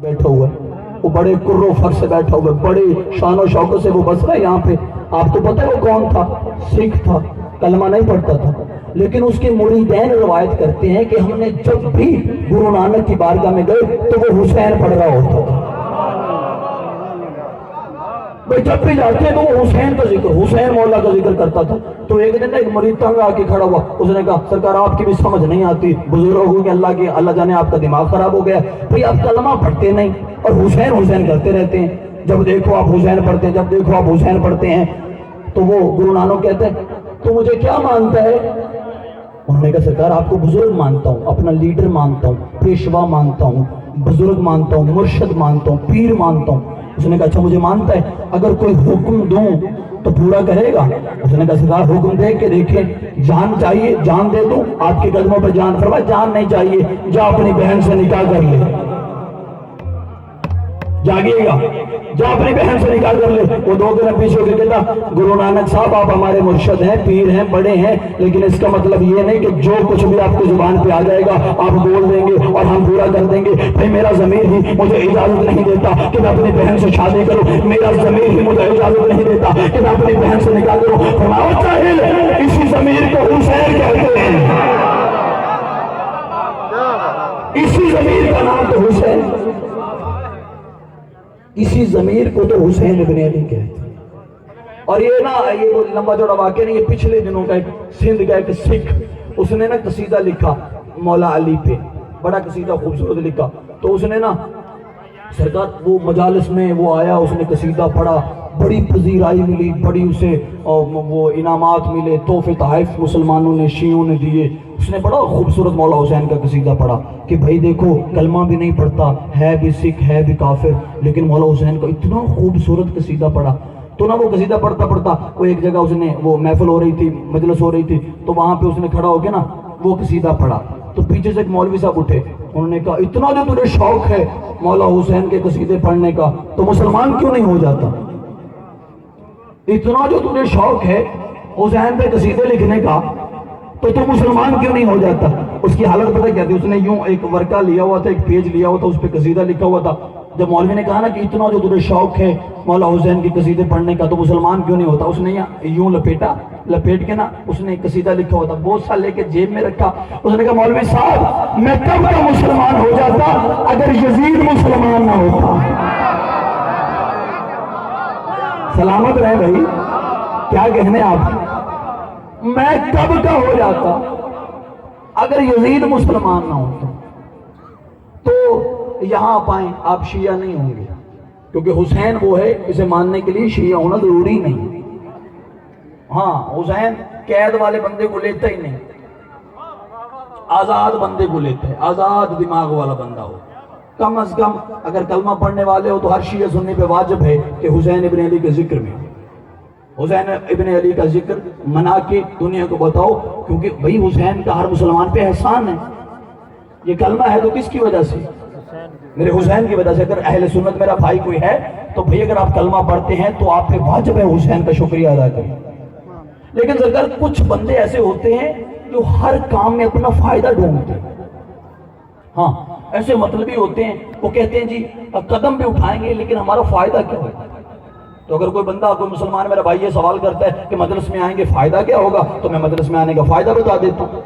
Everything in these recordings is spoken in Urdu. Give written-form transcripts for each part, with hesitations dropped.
بیٹھا ہوا ہے, وہ بڑے کرو فر سے بیٹھا ہوا ہے, بڑے شان و شوقت سے وہ بس رہا ہے یہاں پہ. آپ کو پتہ ہے وہ کون تھا؟ سکھ تھا, کلمہ نہیں پڑھتا تھا, لیکن اس کے مریدین روایت کرتے ہیں کہ ہم نے جب بھی گرو نانک کی بارگاہ میں گئے تو وہ حسین پڑھ رہا ہوتا تھا. بھئی جب بھی جاتے تو وہ حسین کا ذکر, حسین مولا کا ذکر کرتا تھا. تو ایک دن ایک مرید تنگ آ کے کھڑا ہوا, اس نے کہا سرکار آپ کی بھی سمجھ نہیں آتی, بزرگوں کے اللہ جانے آپ کا دماغ خراب ہو گیا, بھئی آپ کلمہ پڑھتے نہیں اور حسین حسین کرتے رہتے ہیں, جب دیکھو آپ حسین پڑھتے ہیں, جب دیکھو آپ حسین پڑھتے ہیں. تو وہ گرو نانک کہتے ہیں تو مجھے کیا مانتا ہے؟ انہوں نے کہا سرکار آپ کو بزرگ مانتا ہوں, اپنا لیڈر مانتا ہوں, پیشوا مانتا ہوں, بزرگ مانتا ہوں, مرشد مانتا ہوں, پیر مانتا ہوں. اس نے کہا اچھا مجھے مانتا ہے, اگر کوئی حکم دوں تو پورا کرے گا؟ اس نے کہا سرکار حکم دے کے دیکھیں, جان چاہیے جان دے دوں, آپ کے قدموں پہ جان. فرمایا جان نہیں چاہیے, جا اپنی بہن سے نکاح کر لے. جاگیے گا, جا اپنی بہن سے نکاح کر لے. وہ دو دن پیچھے ہو کے کہتا گرو نانک صاحب آپ ہمارے مرشد ہیں, پیر ہیں, بڑے ہیں, لیکن اس کا مطلب یہ نہیں کہ جو کچھ بھی آپ کی زبان پہ آ جائے گا آپ بول دیں گے اور ہم پورا کر دیں گے. بھائی میرا ضمیر ہی مجھے اجازت نہیں دیتا کہ میں اپنی بہن سے شادی کروں, میرا ضمیر ہی مجھے اجازت نہیں دیتا کہ میں اپنی بہن سے نکاح کروں. فرمایا جاہل, اسی ضمیر کو حسین کہتے ہیں, اسی ضمیر کا نام تو حسین, اسی ضمیر کو تو حسین ابن علی کہتے ہیں. اور یہ لمبا چوڑا واقعہ نہیں, یہ پچھلے دنوں کا ایک سندھ کا ایک سکھ, اس نے نا قصیدہ لکھا مولا علی پہ, بڑا قصیدہ خوبصورت لکھا. تو اس نے نا سرکار وہ مجالس میں وہ آیا, اس نے قصیدہ پڑھا, بڑی پذیرائی ملی, بڑی اسے وہ انعامات ملے, تحفے تحائف مسلمانوں نے شیعوں نے دیے. اس نے بڑا خوبصورت مولا حسین کا قصیدہ پڑھا کہ بھائی دیکھو کلمہ بھی نہیں پڑھتا, ہے بھی سکھ, ہے بھی کافر, لیکن مولا حسین کا اتنا خوبصورت قصیدہ پڑھا. تو نا وہ قصیدہ پڑھتا پڑھتا وہ ایک جگہ اس نے وہ محفل ہو رہی تھی, مجلس ہو رہی تھی, تو وہاں پہ اس نے کھڑا ہو کے نا وہ قصیدہ پڑھا. تو پیچھے سے ایک مولوی صاحب اٹھے, انہوں نے کہا اتنا جو تجھے شوق ہے مولا حسین کے قصیدے پڑھنے کا تو مسلمان کیوں نہیں ہو جاتا؟ اتنا جو تجھے شوق ہے حسین پہ قصیدے لکھنے کا تو مسلمان کیوں نہیں ہو جاتا؟ اس کی حالت پتہ کیا تھی, اس نے یوں ایک ورقہ لیا ہوا تھا, ایک پیج لیا ہوا تھا, اس پہ قصیدہ لکھا ہوا تھا. جب مولوی نے کہا نا کہ اتنا جو تجھے شوق ہے مولا حسین کی قصیدے پڑھنے کا تو مسلمان کیوں نہیں ہوتا, اس نے یوں لپیٹ کے نا اس نے ایک قصیدہ لکھا ہوا تھا, بہت سا لے کے جیب میں رکھا. اس نے کہا مولوی صاحب میں کب کا مسلمان ہو جاتا اگر یزید مسلمان نہ ہوتا. سلامت رہے بھائی, کیا کہنے آپ, میں کب کا ہو جاتا اگر یزید مسلمان نہ ہوتا. تو یہاں آپ آئیں, آپ شیعہ نہیں ہوں گے, کیونکہ حسین وہ ہے اسے ماننے کے لیے شیعہ ہونا ضروری نہیں. ہاں حسین قید والے بندے کو لیتا ہی نہیں, آزاد بندے کو لیتا ہے, آزاد دماغ والا بندہ ہو. کم از کم اگر کلمہ پڑھنے والے ہو تو ہر شیعہ سننے پہ واجب ہے کہ حسین ابن علی کے ذکر میں, حسین ابن علی کا ذکر منا کے دنیا کو بتاؤ, کیونکہ بھئی حسین کا ہر مسلمان پہ احسان ہے. یہ کلمہ ہے تو کس کی وجہ سے؟ میرے حسین کی وجہ سے. اگر اہل سنت میرا بھائی کوئی ہے تو بھئی اگر آپ کلمہ پڑھتے ہیں تو آپ پہ واجب ہے حسین کا شکریہ ادا کریں. لیکن سرکار کچھ بندے ایسے ہوتے ہیں جو ہر کام میں اپنا فائدہ ڈھونڈتے ہیں. ہاں ایسے مطلبی ہوتے ہیں, وہ کہتے ہیں جی قدم بھی اٹھائیں گے لیکن ہمارا فائدہ کیا ہوگا. تو اگر کوئی بندہ کوئی مسلمان میرا بھائی یہ سوال کرتا ہے کہ مجلس میں آئیں گے فائدہ کیا ہوگا, تو میں مجلس میں آنے کا فائدہ بتا دیتا ہوں.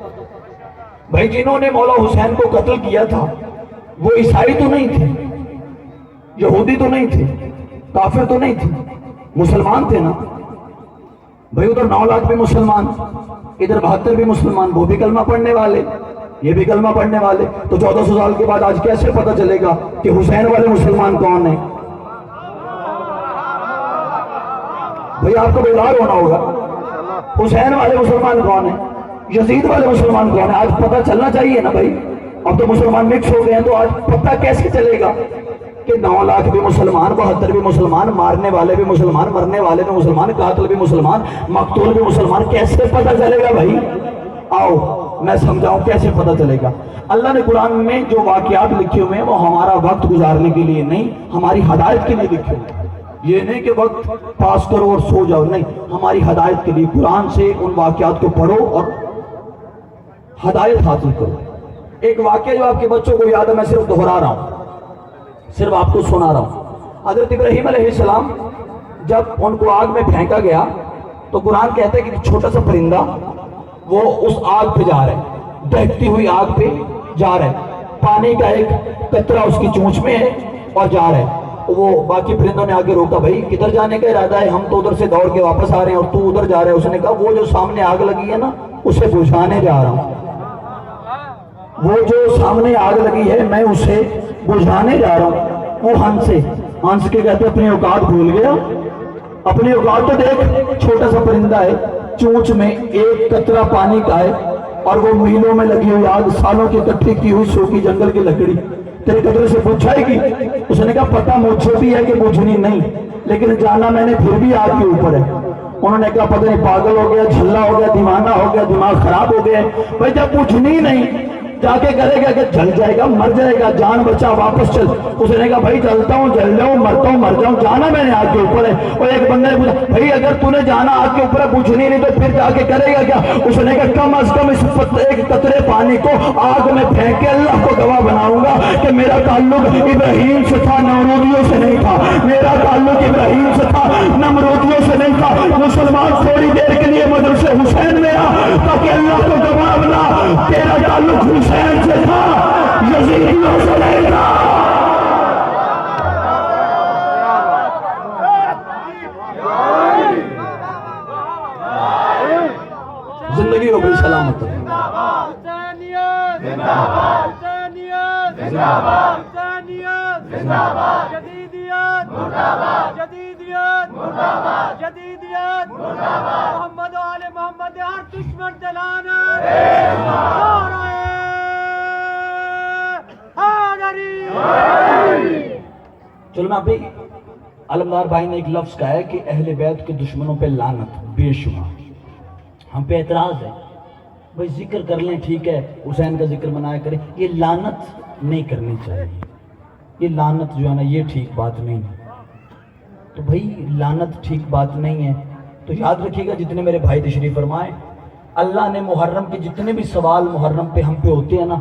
بھائی جنہوں نے مولا حسین کو قتل کیا تھا وہ عیسائی تو نہیں تھے, یہودی تو نہیں تھے, کافر تو نہیں تھے, مسلمان تھے نا. بھائی ادھر 9 لاکھ بھی مسلمان, ادھر 72 بھی مسلمان, وہ بھی کلمہ پڑھنے والے, یہ بھی کلمہ پڑھنے والے. تو 1400 سال کے بعد آج کیسے پتہ چلے گا کہ حسین والے مسلمان کون ہیں؟ بھئی آپ کو بیدار ہونا ہوگا, حسین والے مسلمان کون ہیں, یزید والے مسلمان کون ہیں, آج پتہ چلنا چاہیے نا بھائی. اب تو مسلمان مکس ہو گئے ہیں, تو آج پتہ کیسے چلے گا کہ 9 لاکھ بھی مسلمان, 72 بھی مسلمان, مارنے والے بھی مسلمان, مرنے والے بھی مسلمان, قاتل بھی مسلمان, مقتول بھی مسلمان, کیسے پتہ چلے گا بھائی؟ آؤ میں سمجھاؤں کیسے پتہ چلے گا. اللہ نے قرآن میں جو واقعات لکھے ہوئے ہیں وہ ہمارا وقت گزارنے کے لیے نہیں, ہماری ہدایت کے لیے لکھے ہوئے ہیں. یہ نہیں کہ وقت پاس کرو اور سو جاؤ, نہیں, ہماری ہدایت کے لیے قرآن سے ان واقعات کو پڑھو اور ہدایت حاصل کرو. ایک واقعہ جو آپ کے بچوں کو یاد ہے, میں صرف دہرا رہا ہوں. صرف آپ کو سنا رہا ہوں. حضرت ابراہیم علیہ السلام جب ان کو آگ میں پھینکا گیا تو قرآن کہتا ہے کہ چھوٹا سا پرندہ وہ اس آگ پہ جا رہا ہے، دہتی ہوئی آگ پہ جا رہا ہے، پانی کا ایک قطرہ اس کی چونچ میں ہے اور جا رہا ہے. وہ باقی پرندوں نے آگے روکا، بھائی کدھر جانے کا ارادہ ہے؟ ہم تو ادھر سے دوڑ کے واپس آ رہے ہیں اور تو ادھر جا رہے ہیں. اس نے کہا وہ جو سامنے آگ لگی ہے نا اسے بجھانے جا رہا ہوں، وہ جو سامنے آگ لگی ہے میں اسے بجھانے جا رہا ہوں. وہ ہنس کے کہتے اپنی اوقات بھول گیا. اپنی اوقات تو دیکھ، چھوٹا سا پرندہ ہے، چونچ میں ایک قطرہ پانی کا ہے اور وہ میلوں میں لگی ہوئی آگ، سالوں کی اکٹھی کی ہوئی سوکھی جنگل کی لکڑی تیرے قطرے سے بجھائے گی؟ اس نے کہا پتہ مجھے بھی ہے کہ بجھنی نہیں، لیکن جانا میں نے پھر بھی آگ کے اوپر ہے. انہوں نے کہا پتہ نہیں پاگل ہو گیا، جھلا ہو گیا، دیوانہ ہو گیا، دماغ خراب ہو گیا. بھائی جب بجھنی نہیں جا کے کرے گا کہ جل جائے گا، مر جائے گا، جان بچا واپس چل. اس نے کہا بھائی جلتا ہوں جل جاؤں، مرتا ہوں مر جاؤں، جانا میں نے آگ کے اوپر ہے. اور ایک بندے نے پوچھا بھائی اگر تو نے جانا آگ کے اوپر ہے، بجھنی نہیں تو پھر جا کے کرے گا کیا؟ اس نے کہا کم از کم اس ایک قطرے پانی کو آگ میں پھینک کے اللہ کو گواہ بناؤں گا کہ میرا تعلق ابراہیم سے تھا، نمرودیوں سے نہیں تھا. میرا تعلق ابراہیم سے تھا، نمرودیوں سے نہیں تھا. مسلمان تھوڑی دیر کے لیے مدرسے حسین میں آ تاکہ اللہ کو گواہ بنا تیرا تعلق حسین سے تھا، یزیدیوں سے نہیں تھا. زندگی ہو گئی سلامت. محمد و آل محمد ہر دشمن دلانا چلو میں ابھی علمدار بھائی نے ایک لفظ کہا ہے کہ اہل بیت کے دشمنوں پہ لعنت بے شمار. ہم پہ اعتراض ہے بھائی ذکر کر لیں ٹھیک ہے، حسین کا ذکر منایا کریں، یہ لعنت نہیں کرنی چاہیے. یہ لعنت جو ہے نا یہ ٹھیک بات نہیں ہے. تو بھائی لعنت ٹھیک بات نہیں ہے تو یاد رکھیے گا جتنے میرے بھائی تشریف فرمائے، اللہ نے محرم کے جتنے بھی سوال محرم پہ ہم پہ ہوتے ہیں نا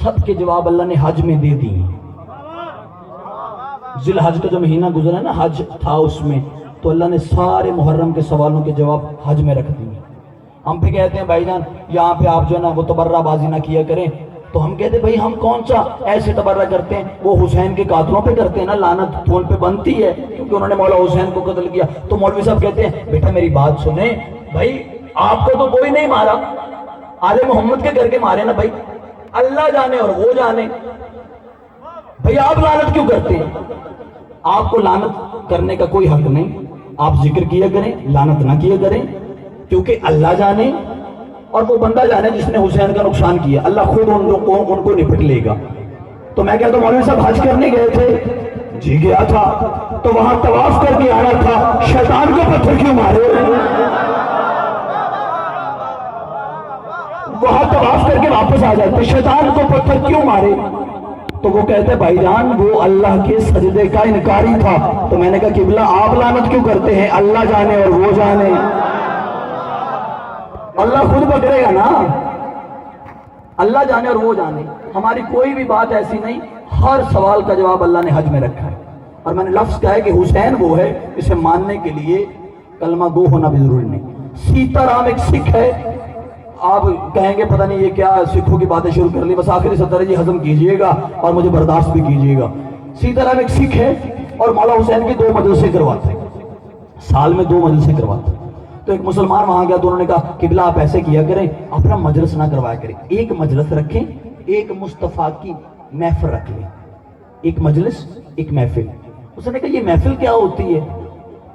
سب کے جواب اللہ نے حج میں دے دیے. ذی الحج کا جو مہینہ گزرا ہے نا حج تھا اس میں، تو اللہ نے سارے محرم کے سوالوں کے جواب حج میں رکھ دیے. ہم پہ کہتے ہیں بھائی جان یہاں پہ آپ جو ہے نا وہ تبرہ بازی نہ کیا کریں، تو ہم کہتے ہیں بھائی ہم کون سا ایسے تبرہ کرتے ہیں، وہ حسین کے قاتلوں پہ کرتے ہیں نا، لعنت تو ان پہ بنتی ہے کیونکہ انہوں نے مولا حسین کو قتل کیا. تو مولوی صاحب کہتے ہیں بیٹا میری بات سنیں، بھائی آپ کو تو کوئی نہیں مارا، آل محمد کے کر کے مارے نا بھائی، اللہ جانے اور وہ جانے. بھئی آپ لعنت کیوں کرتے ہیں؟ آپ کو لعنت کرنے کا کوئی حق نہیں. آپ ذکر کیا کریں، لعنت نہ کیا کریں، کیونکہ اللہ جانے اور وہ بندہ جانے جس نے حسین کا نقصان کیا، اللہ خود ان کو نپٹ لے گا. تو میں کہتا ہوں مولوی صاحب حج کرنے گئے تھے، جی گیا تھا، تو وہاں طواف کر کے آنا تھا، شیطان کو پتھر کیوں مارے؟ وہاں طواف کر کے واپس آ جاتے، شیطان کو پتھر کیوں مارے؟ تو وہ کہتے بھائی جان وہ اللہ کے سجدے کا انکاری تھا. تو میں نے کہا قبلہ آپ لعنت کیوں کرتے ہیں؟ اللہ جانے اور وہ جانے، اللہ خود پکڑے گا نا، اللہ جانے اور وہ جانے. ہماری کوئی بھی بات ایسی نہیں، ہر سوال کا جواب اللہ نے حج میں رکھا ہے. اور میں نے لفظ کہا ہے کہ حسین وہ ہے اسے ماننے کے لیے کلمہ گو ہونا بھی ضروری نہیں. سیتا رام ایک سکھ ہے، آپ کہیں گے پتہ نہیں یہ کیا سکھوں کی باتیں شروع کر لی، بس آخری 70 جی ہضم کیجئے گا اور مجھے برداشت بھی کیجئے گا. سیتا رام ایک سکھ ہے اور مولا حسین کی 2 مجلسیں کرواتے ہیں، سال میں 2 مجلسیں کرواتے ہیں. تو ایک مسلمان وہاں گیا تو انہوں نے کہا قبلہ آپ ایسے کیا کریں، اپنا مجلس نہ کروایا کریں، ایک مجلس رکھیں، ایک مصطفیٰ کی محفل رکھ لیں، ایک مجلس ایک محفل. اس نے کہا یہ محفل کیا ہوتی ہے؟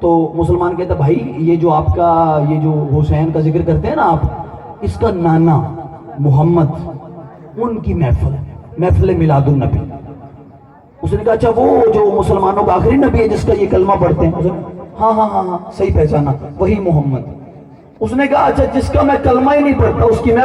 تو مسلمان کہتا بھائی یہ جو آپ کا یہ جو حسین کا ذکر کرتے ہیں نا آپ، اس کا نانا محمد ان کی محفل ہے، محفل میلاد النبی. اس نے کہا اچھا وہ جو مسلمانوں کا آخری نبی ہے جس کا یہ کلمہ پڑھتے ہیں؟ ہاں ہاں ہاں ہاں صحیح پہچانا، وہی محمد. اس نے کہا اچھا جس کا میں کلمہ ہی نہیں پڑھتا اس کی میں